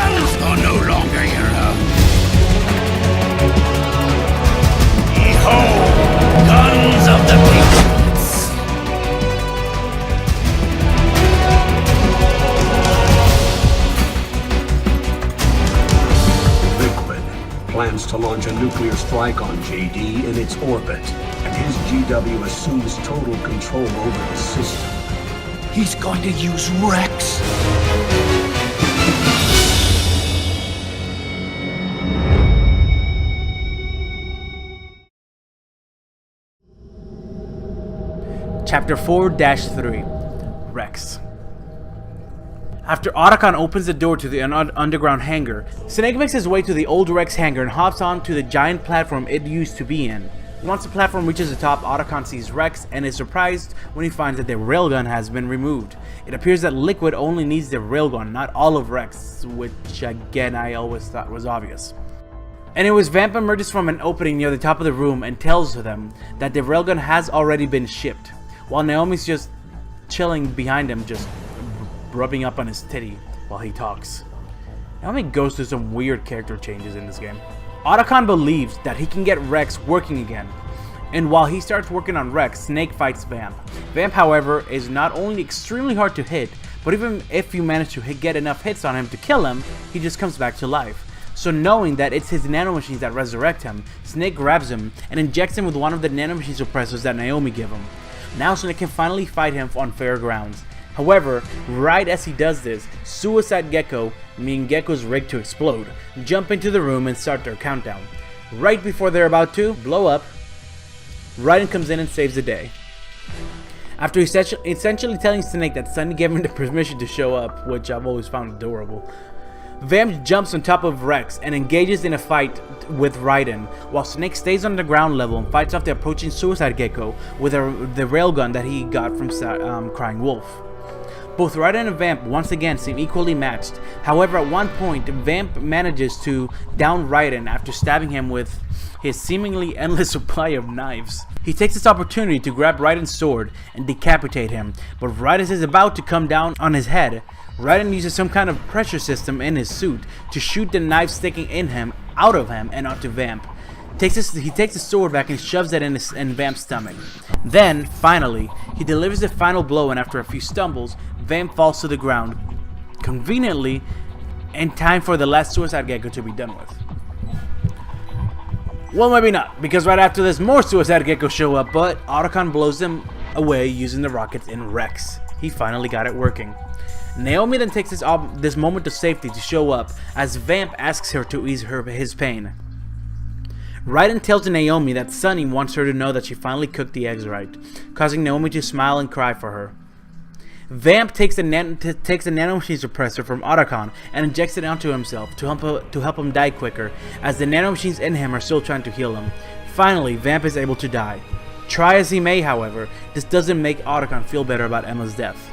guns are no longer your own. Behold, guns of the Patriots. Liquid plans to launch a nuclear strike on JD in its orbit, and his GW assumes total control over the system. He's going to use Rex. Chapter 4-3 Rex. After Otacon opens the door to the underground hangar, Snake makes his way to the old Rex hangar and hops onto the giant platform it used to be in. Once the platform reaches the top, Otacon sees Rex and is surprised when he finds that the railgun has been removed. It appears that Liquid only needs the railgun, not all of Rex, which again I always thought was obvious. Anyways, Vamp emerges from an opening near the top of the room and tells them that the railgun has already been shipped, while Naomi's just chilling behind him, just rubbing up on his titty while he talks. Naomi goes through some weird character changes in this game. Otacon believes that he can get Rex working again, and while he starts working on Rex, Snake fights Vamp. Vamp, however, is not only extremely hard to hit, but even if you manage to get enough hits on him to kill him, he just comes back to life. So knowing that it's his nanomachines that resurrect him, Snake grabs him and injects him with one of the nanomachine suppressors that Naomi gave him. Now Snake can finally fight him on fair grounds. However, right as he does this, Suicide Gecko, meaning Gecko's rigged to explode, jump into the room and start their countdown. Right before they're about to blow up, Raiden comes in and saves the day. After essentially telling Snake that Sunny gave him the permission to show up, which I've always found adorable, Vamp jumps on top of Rex and engages in a fight with Raiden, while Snake stays on the ground level and fights off the approaching Suicide Gecko with the railgun that he got from Crying Wolf. Both Raiden and Vamp once again seem equally matched. However, at one point, Vamp manages to down Raiden after stabbing him with his seemingly endless supply of knives. He takes this opportunity to grab Raiden's sword and decapitate him, but Raiden is about to come down on his head. Raiden uses some kind of pressure system in his suit to shoot the knife sticking in him out of him and onto Vamp. He takes the sword back and shoves it in Vamp's stomach. Then, finally, he delivers the final blow, and after a few stumbles, Vamp falls to the ground, conveniently in time for the last Suicide Gecko to be done with. Well, maybe not, because right after this, more Suicide Geckos show up, but Otacon blows them away using the rockets in Rex. He finally got it working. Naomi then takes this moment of safety to show up, as Vamp asks her to ease his pain. Raiden tells Naomi that Sunny wants her to know that she finally cooked the eggs right, causing Naomi to smile and cry for her. Vamp takes the nanomachine suppressor from Otacon and injects it onto himself to help him die quicker, as the nanomachines in him are still trying to heal him. Finally, Vamp is able to die. Try as he may, however, this doesn't make Otacon feel better about Emma's death.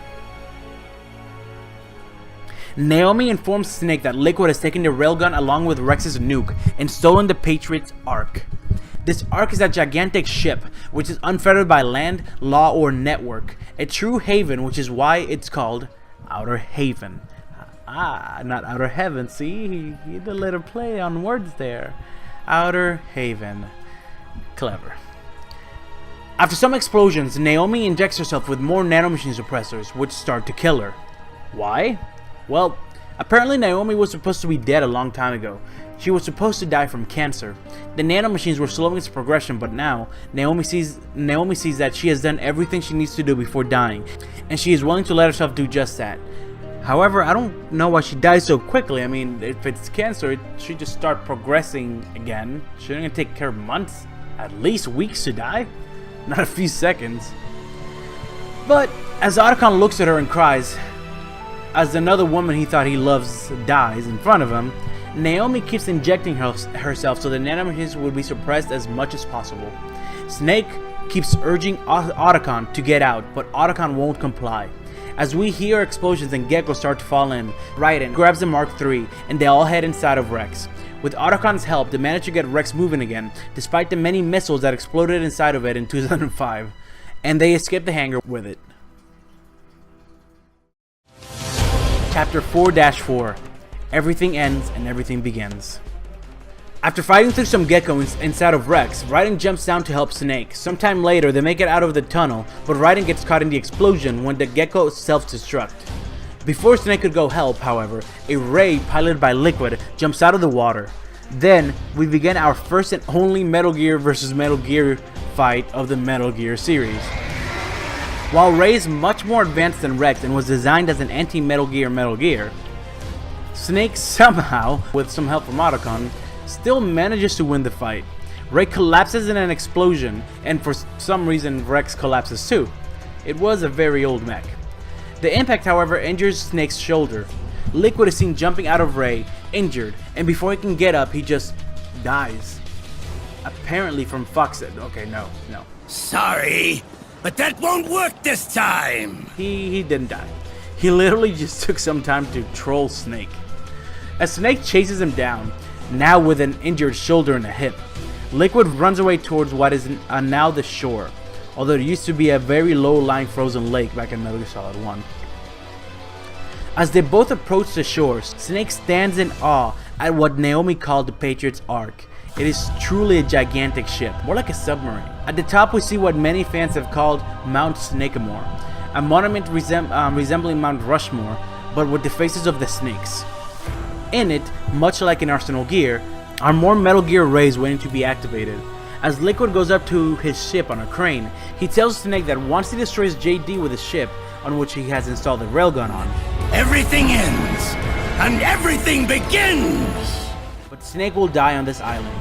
Naomi informs Snake that Liquid has taken the railgun along with Rex's nuke and stolen the Patriots' Ark. This Ark is a gigantic ship, which is unfettered by land, law, or network. A true haven, which is why it's called Outer Haven. Ah, not Outer Heaven, see? He did a little play on words there. Outer Haven. Clever. After some explosions, Naomi injects herself with more nanomachine suppressors, which start to kill her. Why? Well, apparently Naomi was supposed to be dead a long time ago. She was supposed to die from cancer. The nanomachines were slowing its progression, but now Naomi sees that she has done everything she needs to do before dying, and she is willing to let herself do just that. However, I don't know why she dies so quickly. I mean, if it's cancer, it should just start progressing again. Shouldn't it take care of months, at least weeks to die? Not a few seconds. But as Otacon looks at her and cries, as another woman he thought he loves dies in front of him, Naomi keeps injecting herself so the nanomachines would be suppressed as much as possible. Snake keeps urging Otacon to get out, but Otacon won't comply. As we hear explosions and geckos start to fall in, Raiden grabs the Mark III and they all head inside of Rex. With Otacon's help, they manage to get Rex moving again, despite the many missiles that exploded inside of it in 2005, and they escape the hangar with it. Chapter 4-4 everything ends and everything begins. After fighting through some geckos inside of Rex, Raiden jumps down to help Snake. Sometime later, they make it out of the tunnel, but Raiden gets caught in the explosion when the gecko self-destruct. Before Snake could go help, however, a ray piloted by Liquid jumps out of the water. Then, we begin our first and only Metal Gear vs. Metal Gear fight of the Metal Gear series. While Ray is much more advanced than Rex and was designed as an anti-Metal Gear, Snake somehow, with some help from Otacon, still manages to win the fight. Ray collapses in an explosion, and for some reason Rex collapses too. It was a very old mech. The impact, however, injures Snake's shoulder. Liquid is seen jumping out of Ray, injured, and before he can get up, he just dies. Apparently from Fox. Okay, no. Sorry, but that won't work this time. He didn't die. He literally just took some time to troll Snake. As Snake chases him down, now with an injured shoulder and a hip, Liquid runs away towards what is now the shore, although it used to be a very low-lying frozen lake back in Metal Gear Solid 1. As they both approach the shore, Snake stands in awe at what Naomi called the Patriot's Ark. It is truly a gigantic ship, more like a submarine. At the top we see what many fans have called Mount Snakemore, a monument resembling Mount Rushmore, but with the faces of the snakes. In it, much like in Arsenal Gear, are more Metal Gear rays waiting to be activated. As Liquid goes up to his ship on a crane, he tells Snake that once he destroys JD with his ship, on which he has installed the railgun on, Everything ends, and everything begins! but Snake will die on this island.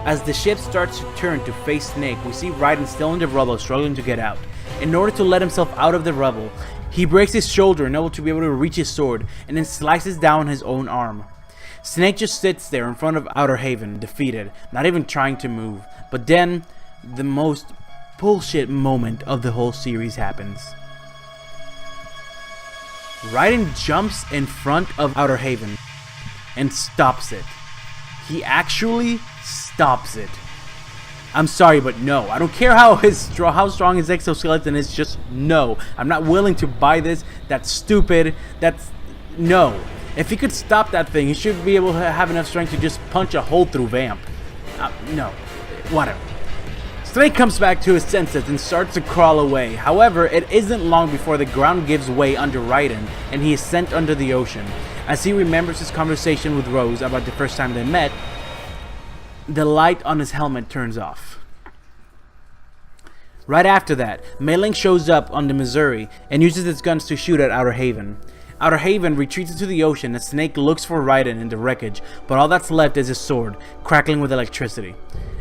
As the ship starts to turn to face Snake, we see Raiden still in the rubble struggling to get out. In order to let himself out of the rubble, he breaks his shoulder in order to be able to reach his sword, and then slices down his own arm. Snake just sits there in front of Outer Haven, defeated, not even trying to move. But then, the most bullshit moment of the whole series happens. Raiden jumps in front of Outer Haven and stops it. He actually stops it. I'm sorry, but no. I don't care how strong his exoskeleton is, just no. I'm not willing to buy this. That's stupid. No. If he could stop that thing, he should be able to have enough strength to just punch a hole through Vamp. No. Whatever. Snake comes back to his senses and starts to crawl away. However, it isn't long before the ground gives way under Raiden and he is sent under the ocean. As he remembers his conversation with Rose about the first time they met, the light on his helmet turns off. Right after that, Mei Ling shows up on the Missouri and uses its guns to shoot at Outer Haven. Outer Haven retreats into the ocean as Snake looks for Raiden in the wreckage, but all that's left is his sword, crackling with electricity.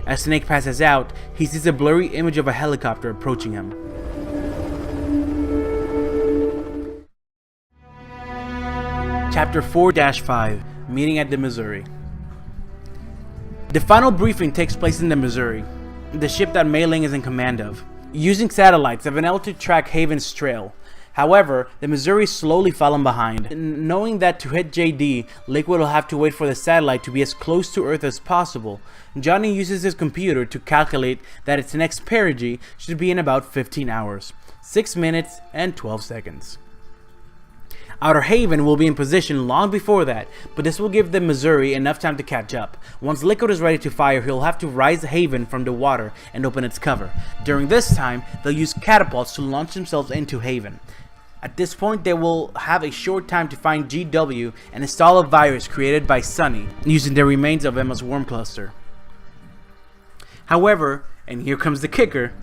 As Snake passes out, he sees a blurry image of a helicopter approaching him. Chapter 4-5, Meeting at the Missouri. The final briefing takes place in the Missouri, the ship that Mei Ling is in command of. Using satellites, they've been able to track Haven's trail. However, the Missouri is slowly falling behind. Knowing that to hit JD, Liquid will have to wait for the satellite to be as close to Earth as possible, Johnny uses his computer to calculate that its next perigee should be in about 15 hours, 6 minutes and 12 seconds. Outer Haven will be in position long before that, but this will give the Missouri enough time to catch up. Once Liquid is ready to fire, he'll have to rise Haven from the water and open its cover. During this time, they'll use catapults to launch themselves into Haven. At this point, they will have a short time to find GW and install a virus created by Sunny, using the remains of Emma's worm cluster. However, and here comes the kicker,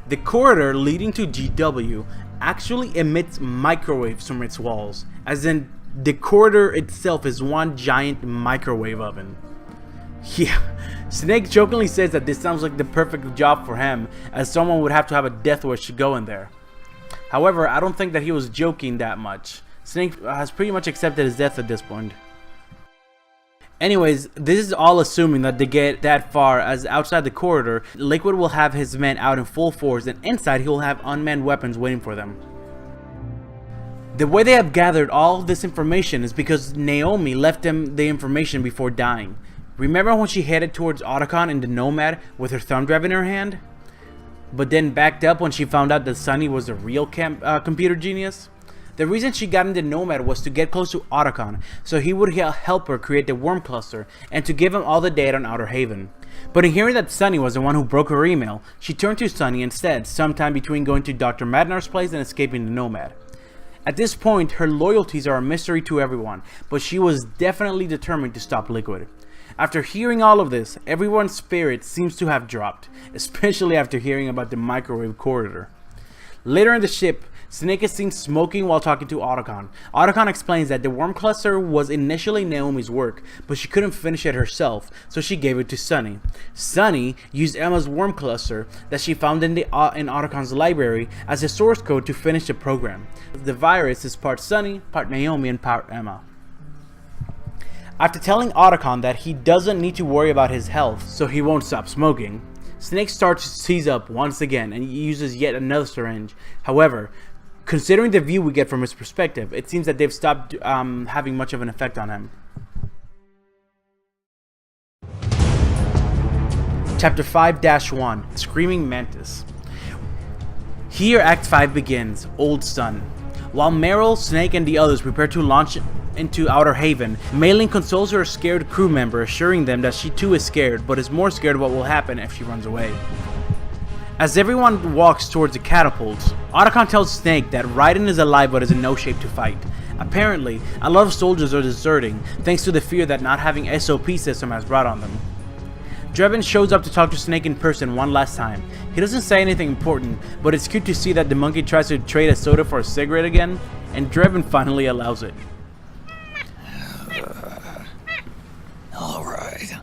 the corridor leading to GW actually emits microwaves from its walls, as in the corridor itself is one giant microwave oven. Yeah, Snake jokingly says that this sounds like the perfect job for him, as someone would have to have a death wish to go in there. However, I don't think that he was joking that much. Snake has pretty much accepted his death at this point. Anyways, this is all assuming that they get that far, as outside the corridor, Liquid will have his men out in full force, and inside he will have unmanned weapons waiting for them. The way they have gathered all of this information is because Naomi left them the information before dying. Remember when she headed towards Otacon in the Nomad with her thumb drive in her hand? But then backed up when she found out that Sunny was a real computer genius? The reason she got into Nomad was to get close to Otacon, so he would help her create the worm cluster and to give him all the data on Outer Haven. But in hearing that Sunny was the one who broke her email, she turned to Sunny instead, sometime between going to Dr. Madnar's place and escaping the Nomad. At this point, her loyalties are a mystery to everyone, but she was definitely determined to stop Liquid. After hearing all of this, everyone's spirit seems to have dropped, especially after hearing about the microwave corridor. Later in the ship, Snake is seen smoking while talking to Otacon. Otacon explains that the worm cluster was initially Naomi's work, but she couldn't finish it herself, so she gave it to Sunny. Sunny used Emma's worm cluster that she found in Otacon's library as a source code to finish the program. The virus is part Sunny, part Naomi, and part Emma. After telling Otacon that he doesn't need to worry about his health, so he won't stop smoking, Snake starts to seize up once again and uses yet another syringe. However, considering the view we get from his perspective, it seems that they've stopped having much of an effect on him. Chapter 5-1, Screaming Mantis. Here Act 5 begins, Old Sun. While Meryl, Snake, and the others prepare to launch into Outer Haven, Mei-Ling consoles her scared crew member, assuring them that she too is scared, but is more scared of what will happen if she runs away. As everyone walks towards the catapults, Otacon tells Snake that Raiden is alive but is in no shape to fight. Apparently, a lot of soldiers are deserting, thanks to the fear that not having SOP system has brought on them. Drebin shows up to talk to Snake in person one last time. He doesn't say anything important, but it's cute to see that the monkey tries to trade a soda for a cigarette again, and Drebin finally allows it. Alright.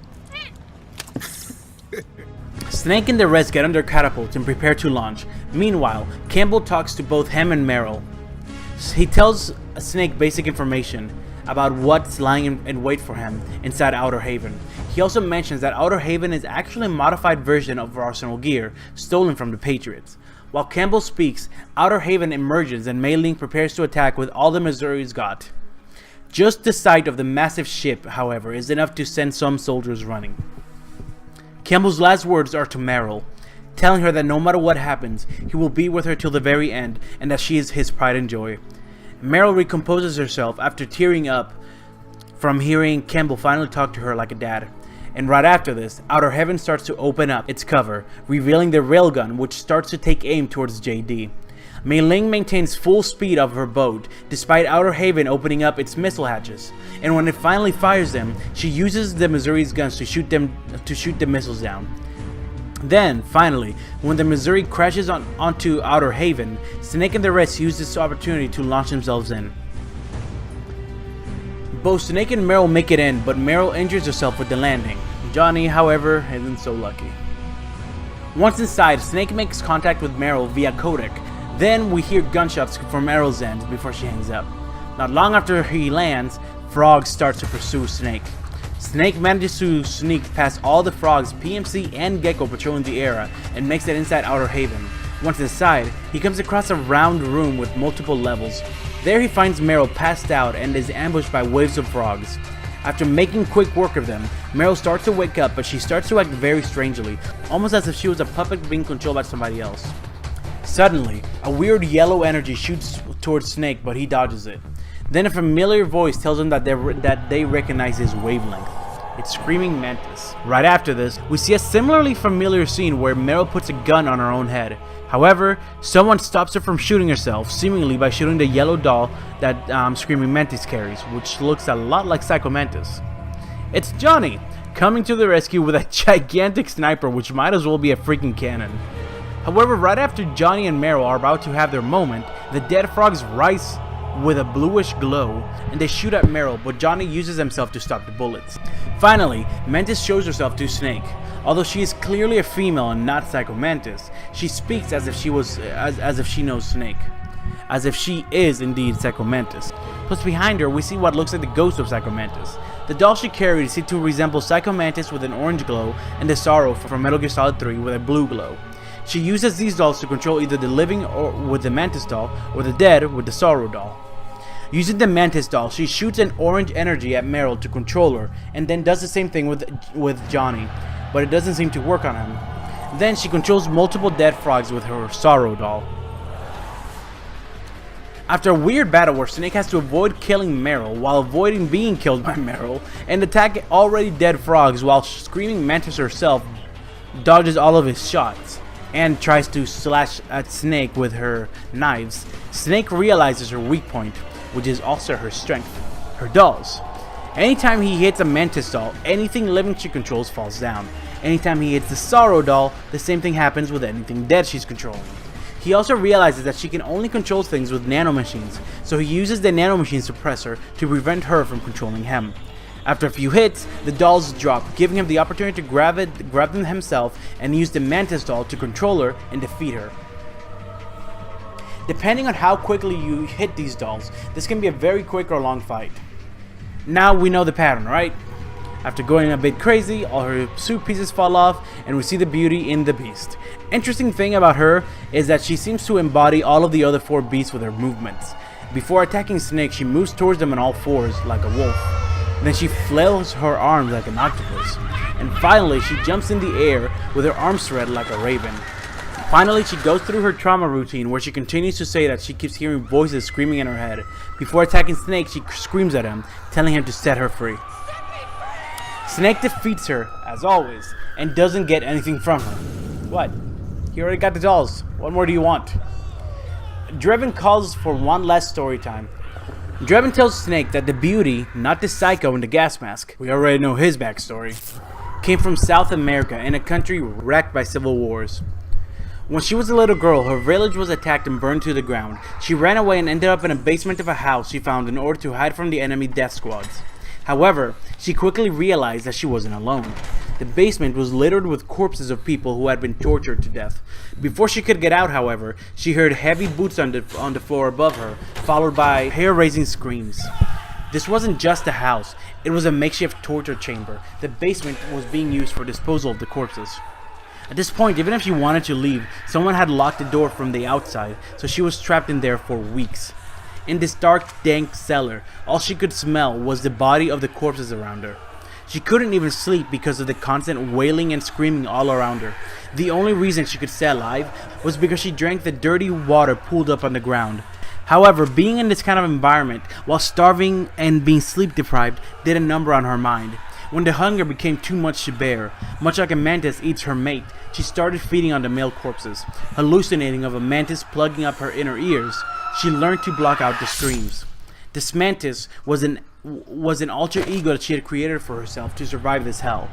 Snake and the rest get on their catapults and prepare to launch. Meanwhile, Campbell talks to both him and Meryl. He tells Snake basic information about what's lying in wait for him inside Outer Haven. He also mentions that Outer Haven is actually a modified version of Arsenal gear, stolen from the Patriots. While Campbell speaks, Outer Haven emerges and Mei-Ling prepares to attack with all the Missouri's got. Just the sight of the massive ship, however, is enough to send some soldiers running. Campbell's last words are to Meryl, telling her that no matter what happens, he will be with her till the very end and that she is his pride and joy. Meryl recomposes herself after tearing up from hearing Campbell finally talk to her like a dad. And right after this, Outer Heaven starts to open up its cover, revealing the railgun which starts to take aim towards JD. Mei-Ling maintains full speed of her boat, despite Outer Haven opening up its missile hatches. And when it finally fires them, she uses the Missouri's guns to shoot the missiles down. Then, finally, when the Missouri crashes onto Outer Haven, Snake and the rest use this opportunity to launch themselves in. Both Snake and Meryl make it in, but Meryl injures herself with the landing. Johnny, however, isn't so lucky. Once inside, Snake makes contact with Meryl via codec. Then we hear gunshots from Meryl's end before she hangs up. Not long after he lands, Frog starts to pursue Snake. Snake manages to sneak past all the frogs, PMC, and Gecko patrolling the area and makes it inside Outer Haven. Once inside, he comes across a round room with multiple levels. There he finds Meryl passed out and is ambushed by waves of frogs. After making quick work of them, Meryl starts to wake up, but she starts to act very strangely, almost as if she was a puppet being controlled by somebody else. Suddenly, a weird yellow energy shoots towards Snake, but he dodges it. Then a familiar voice tells him that they recognize his wavelength. It's Screaming Mantis. Right after this, we see a similarly familiar scene where Meryl puts a gun on her own head. However, someone stops her from shooting herself, seemingly by shooting the yellow doll that Screaming Mantis carries, which looks a lot like Psycho Mantis. It's Johnny, coming to the rescue with a gigantic sniper which might as well be a freaking cannon. However, right after Johnny and Meryl are about to have their moment, the dead frogs rise with a bluish glow, and they shoot at Meryl, but Johnny uses himself to stop the bullets. Finally, Mantis shows herself to Snake. Although she is clearly a female and not Psycho Mantis, she speaks as if she knows Snake. As if she is indeed Psycho Mantis. Plus behind her, we see what looks like the ghost of Psycho Mantis. The doll she carried is said to resemble Psycho Mantis with an orange glow, and the Sorrow from Metal Gear Solid 3 with a blue glow. She uses these dolls to control either the living or with the Mantis doll, or the dead with the Sorrow doll. Using the Mantis doll, she shoots an orange energy at Meryl to control her, and then does the same thing with Johnny, but it doesn't seem to work on him. Then she controls multiple dead frogs with her Sorrow doll. After a weird battle where Snake has to avoid killing Meryl while avoiding being killed by Meryl, and attack already dead frogs while screaming Mantis herself dodges all of his shots and tries to slash at Snake with her knives, Snake realizes her weak point, which is also her strength, her dolls. Anytime he hits a Mantis doll, anything living she controls falls down. Anytime he hits the Sorrow doll, the same thing happens with anything dead she's controlling. He also realizes that she can only control things with nanomachines, so he uses the nanomachine suppressor to prevent her from controlling him. After a few hits, the dolls drop, giving him the opportunity to grab them himself and use the Mantis doll to control her and defeat her. Depending on how quickly you hit these dolls, this can be a very quick or long fight. Now we know the pattern, right? After going a bit crazy, all her suit pieces fall off and we see the beauty in the beast. Interesting thing about her is that she seems to embody all of the other 4 beasts with her movements. Before attacking Snake, she moves towards them on all 4s like a wolf. Then she flails her arms like an octopus. And finally, she jumps in the air with her arms spread like a raven. Finally, she goes through her trauma routine where she continues to say that she keeps hearing voices screaming in her head. Before attacking Snake, she screams at him, telling him to set her free. Snake defeats her, as always, and doesn't get anything from her. What? He already got the dolls. What more do you want? Drebin calls for one last story time. Drebin tells Snake that the beauty, not the psycho in the gas mask, we already know his backstory, came from South America in a country wrecked by civil wars. When she was a little girl, her village was attacked and burned to the ground. She ran away and ended up in a basement of a house she found in order to hide from the enemy death squads. However, she quickly realized that she wasn't alone. The basement was littered with corpses of people who had been tortured to death. Before she could get out, however, she heard heavy boots on the floor above her, followed by hair-raising screams. This wasn't just a house, it was a makeshift torture chamber. The basement was being used for disposal of the corpses. At this point, even if she wanted to leave, someone had locked the door from the outside, so she was trapped in there for weeks. In this dark, dank cellar, all she could smell was the body of the corpses around her. She couldn't even sleep because of the constant wailing and screaming all around her. The only reason she could stay alive was because she drank the dirty water pooled up on the ground. However, being in this kind of environment, while starving and being sleep deprived, did a number on her mind. When the hunger became too much to bear, much like a mantis eats her mate, she started feeding on the male corpses. Hallucinating of a mantis plugging up her inner ears, she learned to block out the screams. This mantis was an alter ego that she had created for herself to survive this hell.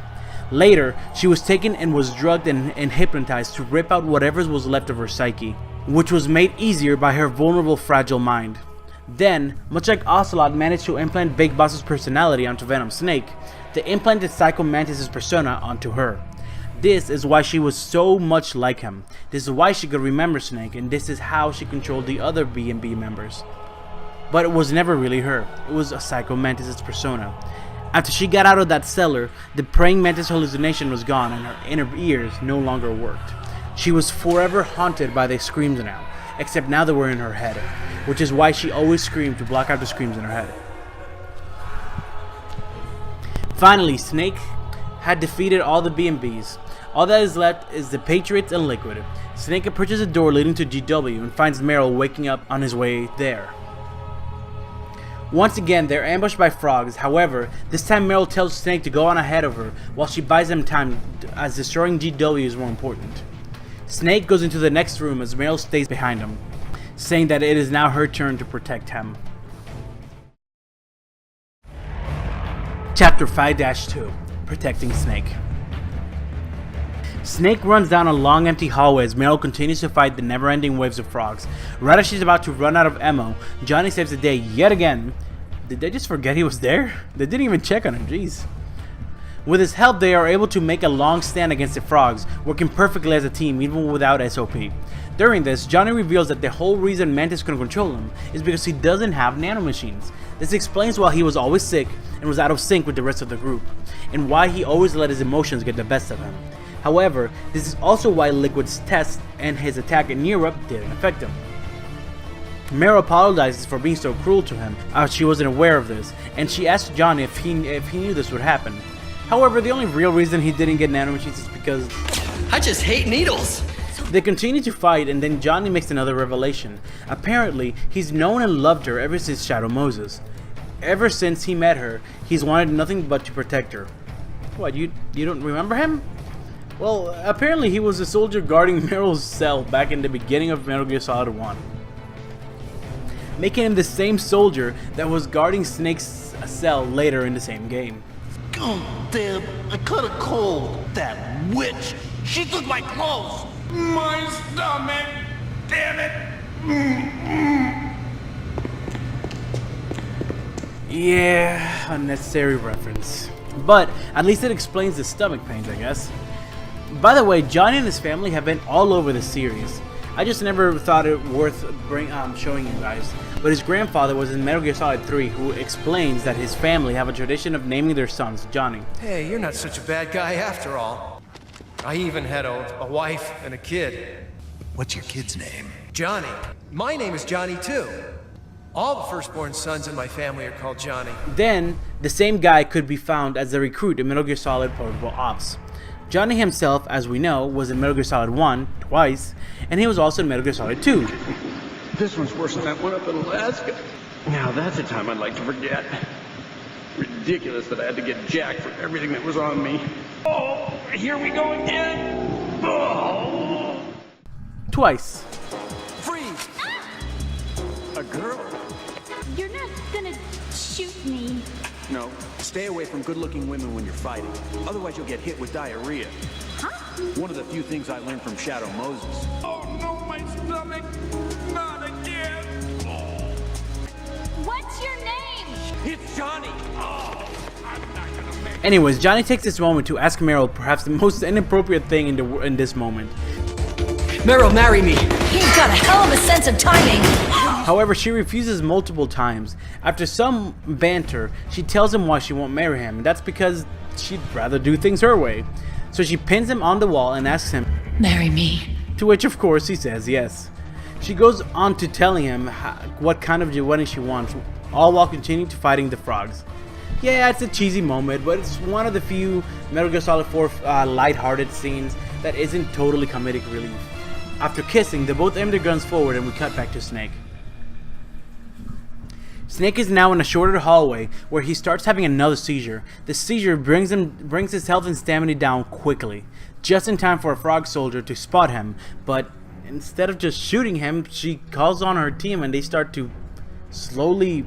Later, she was taken and was drugged and hypnotized to rip out whatever was left of her psyche, which was made easier by her vulnerable, fragile mind. Then, much like Ocelot managed to implant Big Boss's personality onto Venom Snake, they implanted Psycho Mantis' persona onto her. This is why she was so much like him. This is why she could remember Snake, and this is how she controlled the other B&B members. But it was never really her. It was a Psycho Mantis' persona. After she got out of that cellar, the praying mantis hallucination was gone and her inner ears no longer worked. She was forever haunted by the screams now, except now they were in her head, which is why she always screamed to block out the screams in her head. Finally, Snake had defeated all the B&Bs. All that is left is the Patriots and Liquid. Snake approaches a door leading to GW and finds Meryl waking up on his way there. Once again, they're ambushed by frogs. However, this time Meryl tells Snake to go on ahead of her while she buys them time, as destroying GW is more important. Snake goes into the next room as Meryl stays behind him, saying that it is now her turn to protect him. Chapter 5-2 Protecting Snake. Snake runs down a long empty hallway as Meryl continues to fight the never-ending waves of frogs. Right as she's about to run out of ammo, Johnny saves the day yet again. Did they just forget he was there? They didn't even check on him, jeez. With his help, they are able to make a long stand against the frogs, working perfectly as a team even without SOP. During this, Johnny reveals that the whole reason Mantis couldn't control him is because he doesn't have nanomachines. This explains why he was always sick and was out of sync with the rest of the group, and why he always let his emotions get the best of him. However, this is also why Liquid's test and his attack in Europe didn't affect him. Meryl apologizes for being so cruel to him, as she wasn't aware of this, and she asks Johnny if he knew this would happen. However, the only real reason he didn't get nanomachines is because I just hate needles. So They continue to fight, and then Johnny makes another revelation. Apparently, he's known and loved her ever since Shadow Moses. Ever since he met her, he's wanted nothing but to protect her. What, you don't remember him? Well, apparently he was a soldier guarding Meryl's cell back in the beginning of Metal Gear Solid 1. Making him the same soldier that was guarding Snake's cell later in the same game. Oh, damn, I caught a cold. That witch. She took my clothes. My stomach! Damn it! Yeah, unnecessary reference. But at least it explains the stomach pains, I guess. By the way, Johnny and his family have been all over the series. I just never thought it worth showing you guys. But his grandfather was in Metal Gear Solid 3, who explains that his family have a tradition of naming their sons Johnny. Hey, you're not such a bad guy after all. I even had a wife and a kid. What's your kid's name? Johnny. My name is Johnny too. All the firstborn sons in my family are called Johnny. Then, the same guy could be found as the recruit in Metal Gear Solid Portable Ops. Johnny himself, as we know, was in Metal Gear Solid 1 twice, and he was also in Metal Gear Solid 2. This one's worse than that one up in Alaska. Now that's a time I'd like to forget. Ridiculous that I had to get jacked for everything that was on me. Oh, here we go again. Oh. Twice. Freeze! A girl? You're not gonna shoot me. No, stay away from good-looking women when you're fighting. Otherwise you'll get hit with diarrhea. Huh? One of the few things I learned from Shadow Moses. Oh no, my stomach! Not again! What's your name? It's Johnny! Anyways, Johnny takes this moment to ask Meryl perhaps the most inappropriate thing in this moment. Meryl, marry me. He's got a hell of a sense of timing. However, she refuses multiple times. After some banter, she tells him why she won't marry him, and that's because she'd rather do things her way. So she pins him on the wall and asks him, Marry me. to which of course he says yes. She goes on to telling him what kind of wedding she wants, all while continuing to fighting the frogs. Yeah, it's a cheesy moment, but it's one of the few Metal Gear Solid 4 light-hearted scenes that isn't totally comedic relief. After kissing, they both aim their guns forward and we cut back to Snake. Snake is now in a shorter hallway where he starts having another seizure. The seizure brings his health and stamina down quickly, just in time for a frog soldier to spot him, but instead of just shooting him, she calls on her team and they start to slowly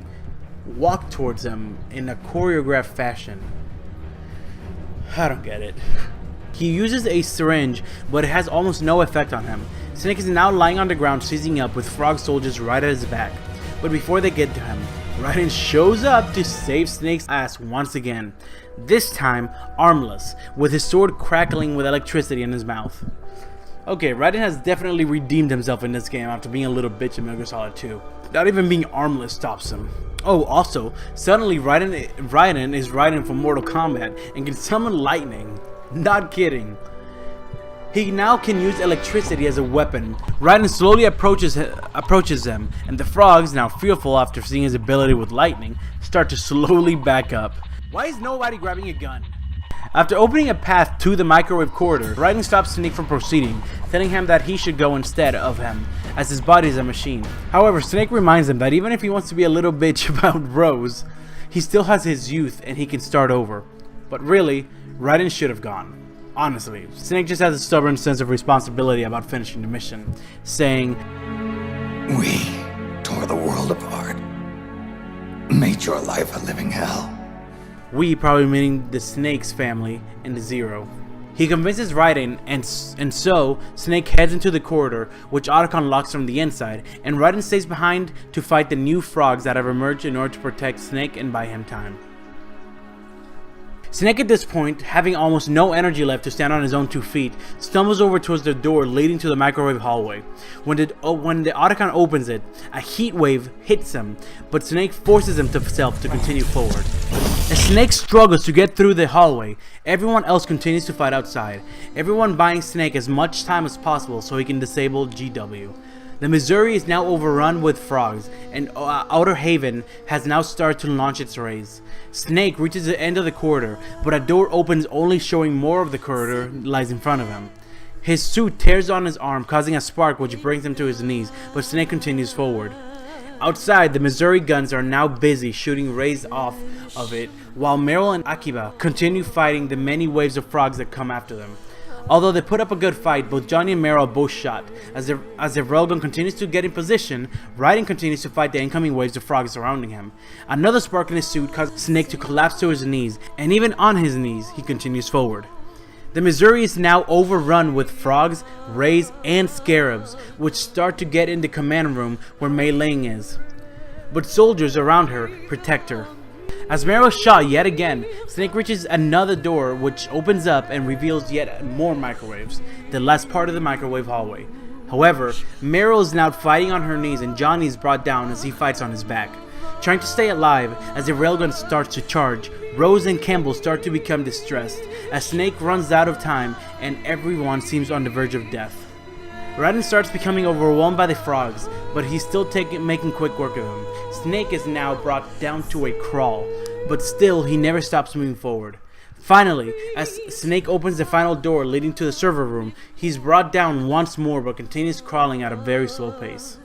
walk towards him in a choreographed fashion. I don't get it. He uses a syringe, but it has almost no effect on him. Snake is now lying on the ground seizing up with frog soldiers right at his back. But before they get to him, Raiden shows up to save Snake's ass once again. This time, armless, with his sword crackling with electricity in his mouth. Okay, Raiden has definitely redeemed himself in this game after being a little bitch in Metal Gear Solid 2. Not even being armless stops him. Oh, also, suddenly Raiden is Raiden from Mortal Kombat and can summon lightning. Not kidding. He now can use electricity as a weapon. Raiden slowly approaches them, and the frogs, now fearful after seeing his ability with lightning, start to slowly back up. Why is nobody grabbing a gun? After opening a path to the microwave corridor, Raiden stops Snake from proceeding, telling him that he should go instead of him, as his body is a machine. However, Snake reminds him that even if he wants to be a little bitch about Rose, he still has his youth and he can start over. But really, Raiden should have gone. Honestly, Snake just has a stubborn sense of responsibility about finishing the mission, saying, We tore the world apart. Made your life a living hell. we probably meaning the Snake's family and the Zero. He convinces Raiden, and so Snake heads into the corridor, which Otacon locks from the inside, and Raiden stays behind to fight the new frogs that have emerged in order to protect Snake and buy him time. Snake at this point, having almost no energy left to stand on his own 2 feet, stumbles over towards the door leading to the microwave hallway. When the Otacon opens it, a heat wave hits him, but Snake forces himself to continue forward. As Snake struggles to get through the hallway, everyone else continues to fight outside, everyone buying Snake as much time as possible so he can disable GW. The Missouri is now overrun with frogs, and Outer Haven has now started to launch its rays. Snake reaches the end of the corridor, but a door opens only showing more of the corridor lies in front of him. His suit tears on his arm, causing a spark which brings him to his knees, but Snake continues forward. Outside, the Missouri guns are now busy shooting rays off of it, while Meryl and Akiba continue fighting the many waves of frogs that come after them. Although they put up a good fight, both Johnny and Meryl are both shot. As their railgun continues to get in position, Raiden continues to fight the incoming waves of frogs surrounding him. Another spark in his suit causes Snake to collapse to his knees, and even on his knees, he continues forward. The Missouri is now overrun with frogs, rays, and scarabs, which start to get in the command room where Mei Ling is. But soldiers around her protect her. As Meryl is shot yet again, Snake reaches another door which opens up and reveals yet more microwaves, the last part of the microwave hallway. However, Meryl is now fighting on her knees and Johnny is brought down as he fights on his back. Trying to stay alive, as the railgun starts to charge, Rose and Campbell start to become distressed, as Snake runs out of time and everyone seems on the verge of death. Raiden starts becoming overwhelmed by the frogs, but he's still making quick work of them. Snake is now brought down to a crawl, but still he never stops moving forward. Finally, as Snake opens the final door leading to the server room, he's brought down once more but continues crawling at a very slow pace.